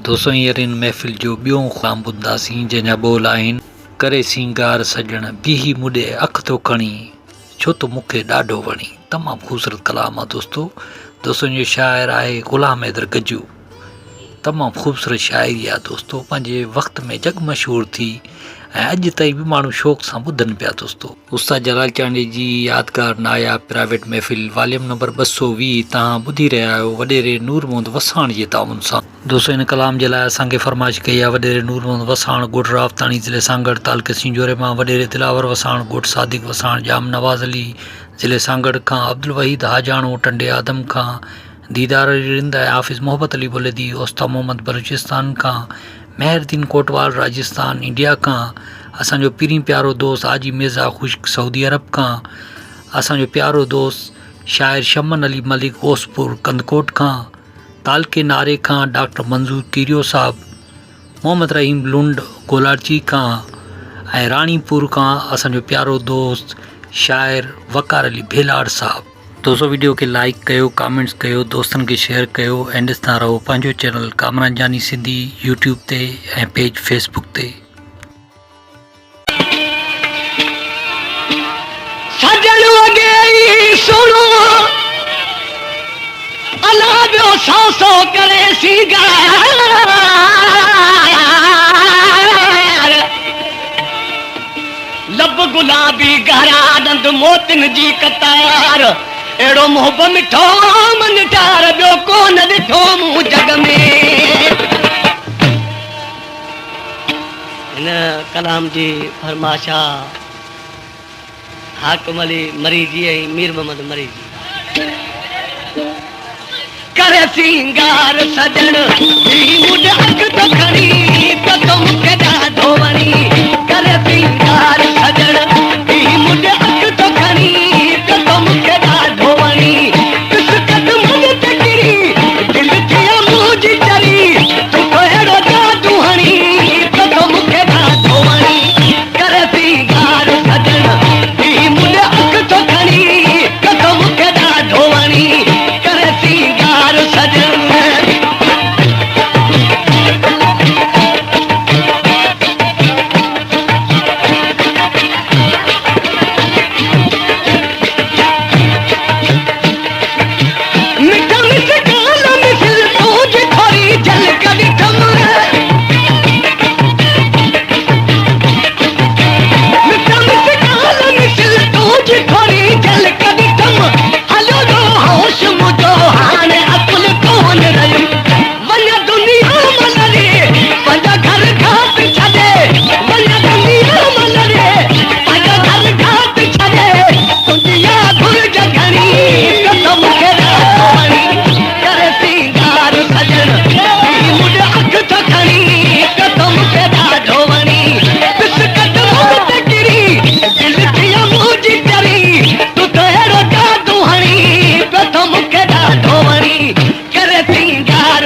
दोस्तों हींअर इन महफ़िल जो ॿियों ख़ुलाम ॿुधंदासीं जंहिंजा ॿोल आहिनि करे सिंगार सॼण बीही मुॾे अखि तो खणी छो त मूंखे ॾाढो वणी। तमामु ख़ूबसूरत कलाम आहे दोस्तों जो शाइर आहे ग़ुलाम हैदर गज्जू। तमामु ख़ूबसूरत शाइरी आहे दोस्तों, पंहिंजे वक़्त में जग मशहूरु थी ऐं अॼु ताईं बि माण्हू शौक़ सां ॿुधनि पिया दोस्तों। उस्ताद जलाल चांडी जी यादगार नायाब प्राइवेट महफ़िल वॉल्यूम नंबर 220 तव्हां ॿुधी रहिया आहियो वॾेरे नूर मोहम्मद वसाण जे ताउन सां। दोस्तों इन कलाम जे लाइ असांखे फरमाइश कई आहे वॾेरे नूर मोहम्मद वसाण ॻोठ रावताणी ज़िले सांगड़ तालुके सिंजोरे मां, वॾेरे दिलावर वसाण ॻोठ सादिक वसाण जाम नवाज़ अली ज़िले सांगड़ खां, अब्दुल वहीद हाजाणो टंडे आदम खां, दीदार रिंद ऐं हाफ़िज़ मोहब्बत अली बुलेदी ओस्ता मोहम्मद बलूचिस्तान खां, मेहरदीन कोटवाल राजस्थान इंडिया खां, असांजो पीरी प्यारो दोस्त हाजी मिर्ज़ा ख़ुश्क सऊदी अरब खां, असांजो प्यारो दोस्त शाइर शमन अली मलिक ओसपुर कंदकोट खां, तालके नारे खां डॉक्टर मंज़ूर कीरियो साहब, मोहम्मद रहीम लुंड गोलाची खां ऐं राणीपुर खां असांजो प्यारो दोस्त शाइर वकार अली भेलाड़ साहब। दोस्तों वीडियो खे लाइक कयो, कमेंट्स कयो, दोस्तनि खे शेयर कयो ऐं ॾिसंदा रहो पंहिंजो चैनल कामरान जानी सिंधी यूट्यूब ते ऐं पेज फेसबुक ते। सजन वगे सुनो अला बियो सासो करे सिंगार लब गुलाबी गहरा दंद मोतिन जी कतार एड़ो मोहब्बत मिठो मन टार बियो कोन ॾिठो मूं जग में। हिन कलाम जी फरमाशा हाकिम अली मरीजी ऐं मीर मोहम्मद मरीजी। करे सिंगार सजण मुंहिंजे अखि तो खणी त मूंखे ॾाढो वणी। करे सिंगार सजण मुंहिंजे अखि तो खणी त मूंखे ॾाढो वणी। किस्मत मुंहिंजे ते किरी दिल थिया मुंहिंजी चरी तूं अहिड़ो जादू हणी त मूंखे ॾाढो वणी। करे सिंगार सजण मुंहिंजे अखि तो खणी त मूंखे ॾाढो वणी। करे सिंगार सजण मुखे ॾाढो वणी। करे सिंगार